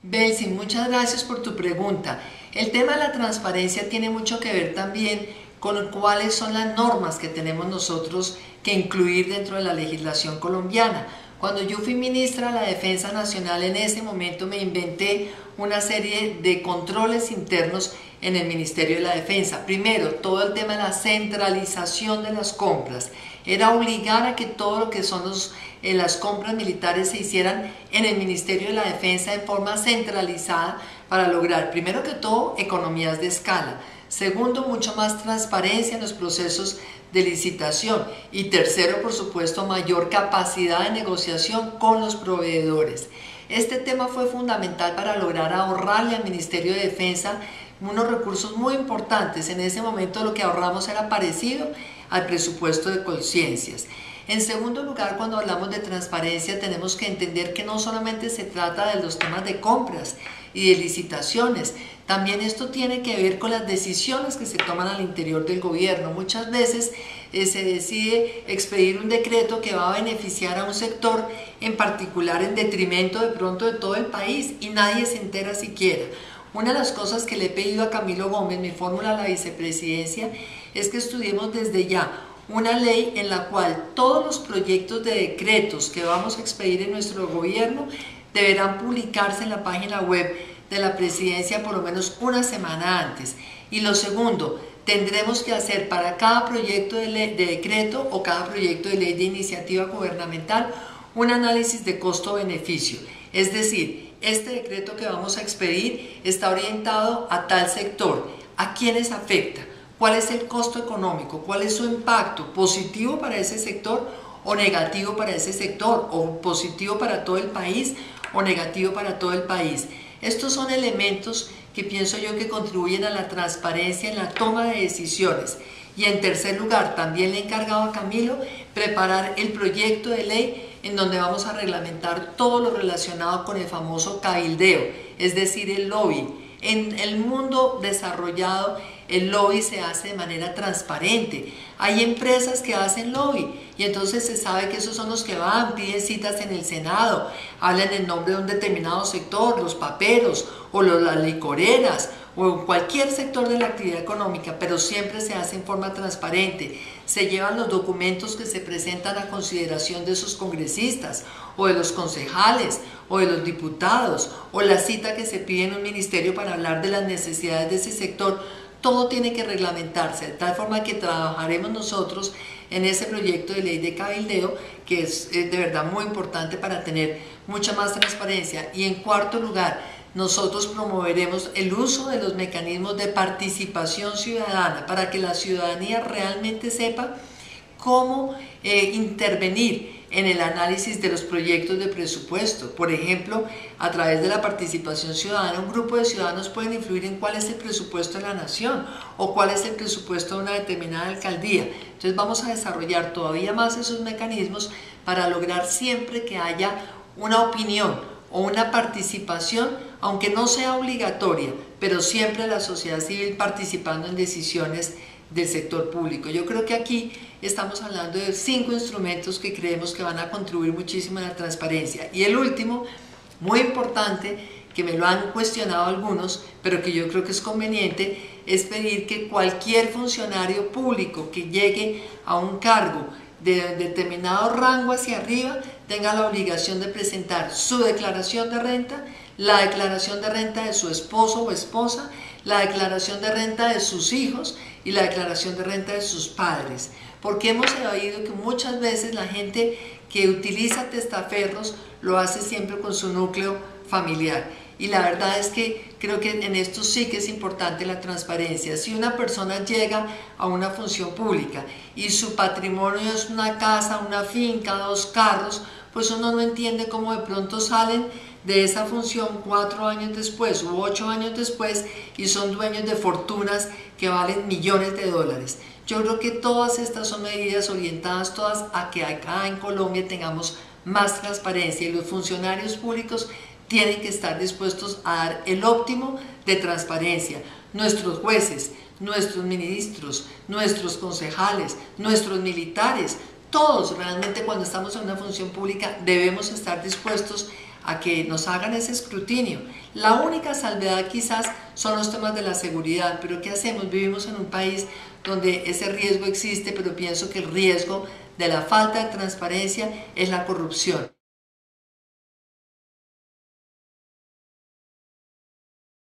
Belsi, muchas gracias por tu pregunta. El tema de la transparencia tiene mucho que ver también con cuáles son las normas que tenemos nosotros que incluir dentro de la legislación colombiana. Cuando yo fui ministra de la Defensa Nacional, en ese momento me inventé una serie de controles internos en el Ministerio de la Defensa. Primero, todo el tema de la centralización de las compras. Era obligar a que todo lo que son las compras militares se hicieran en el Ministerio de la Defensa de forma centralizada para lograr, primero que todo, economías de escala. Segundo, mucho más transparencia en los procesos de licitación. Y tercero, por supuesto, mayor capacidad de negociación con los proveedores. Este tema fue fundamental para lograr ahorrarle al Ministerio de Defensa unos recursos muy importantes. En ese momento lo que ahorramos era parecido al presupuesto de conciencias. En segundo lugar, cuando hablamos de transparencia, tenemos que entender que no solamente se trata de los temas de compras y de licitaciones, también esto tiene que ver con las decisiones que se toman al interior del gobierno. Muchas veces se decide expedir un decreto que va a beneficiar a un sector en particular en detrimento de pronto de todo el país y nadie se entera siquiera. Una de las cosas que le he pedido a Camilo Gómez, mi fórmula a la vicepresidencia, es que estudiemos desde ya una ley en la cual todos los proyectos de decretos que vamos a expedir en nuestro gobierno deberán publicarse en la página web de la presidencia por lo menos una semana antes. Y lo segundo, tendremos que hacer para cada proyecto de decreto o cada proyecto de ley de iniciativa gubernamental un análisis de costo-beneficio. Es decir, este decreto que vamos a expedir está orientado a tal sector, ¿a quiénes afecta? ¿Cuál es el costo económico? ¿Cuál es su impacto? ¿Positivo para ese sector o negativo para ese sector? ¿O positivo para todo el país o negativo para todo el país? Estos son elementos que pienso yo que contribuyen a la transparencia en la toma de decisiones. Y en tercer lugar, también le he encargado a Camilo preparar el proyecto de ley en donde vamos a reglamentar todo lo relacionado con el famoso cabildeo, es decir, el lobby. En el mundo desarrollado, el lobby se hace de manera transparente. Hay empresas que hacen lobby y entonces se sabe que esos son los que van, piden citas en el Senado, hablan en nombre de un determinado sector, los paperos o las licoreras o en cualquier sector de la actividad económica, pero siempre se hace en forma transparente. Se llevan los documentos que se presentan a consideración de esos congresistas o de los concejales o de los diputados o la cita que se pide en un ministerio para hablar de las necesidades de ese sector. Todo tiene que reglamentarse de tal forma que trabajaremos nosotros en ese proyecto de ley de cabildeo que es de verdad muy importante para tener mucha más transparencia. Y en cuarto lugar, nosotros promoveremos el uso de los mecanismos de participación ciudadana para que la ciudadanía realmente sepa cómo intervenir en el análisis de los proyectos de presupuesto. Por ejemplo, a través de la participación ciudadana, un grupo de ciudadanos pueden influir en cuál es el presupuesto de la nación o cuál es el presupuesto de una determinada alcaldía. Entonces vamos a desarrollar todavía más esos mecanismos para lograr siempre que haya una opinión o una participación, aunque no sea obligatoria, pero siempre la sociedad civil participando en decisiones del sector público. Yo creo que aquí estamos hablando de 5 instrumentos que creemos que van a contribuir muchísimo a la transparencia. Y el último, muy importante, que me lo han cuestionado algunos, pero que yo creo que es conveniente, es pedir que cualquier funcionario público que llegue a un cargo de determinado rango hacia arriba tenga la obligación de presentar su declaración de renta, la declaración de renta de su esposo o esposa, la declaración de renta de sus hijos y la declaración de renta de sus padres, porque hemos oído que muchas veces la gente que utiliza testaferros lo hace siempre con su núcleo familiar. Y la verdad es que creo que en esto sí que es importante la transparencia. Si una persona llega a una función pública y su patrimonio es una casa, una finca, 2 carros, pues uno no entiende cómo de pronto salen de esa función 4 años después u 8 años después y son dueños de fortunas que valen millones de dólares. Yo creo que todas estas son medidas orientadas todas a que acá en Colombia tengamos más transparencia y los funcionarios públicos tienen que estar dispuestos a dar el óptimo de transparencia. Nuestros jueces, nuestros ministros, nuestros concejales, nuestros militares, todos realmente cuando estamos en una función pública debemos estar dispuestos a que nos hagan ese escrutinio. La única salvedad quizás son los temas de la seguridad, pero ¿qué hacemos? Vivimos en un país donde ese riesgo existe, pero pienso que el riesgo de la falta de transparencia es la corrupción.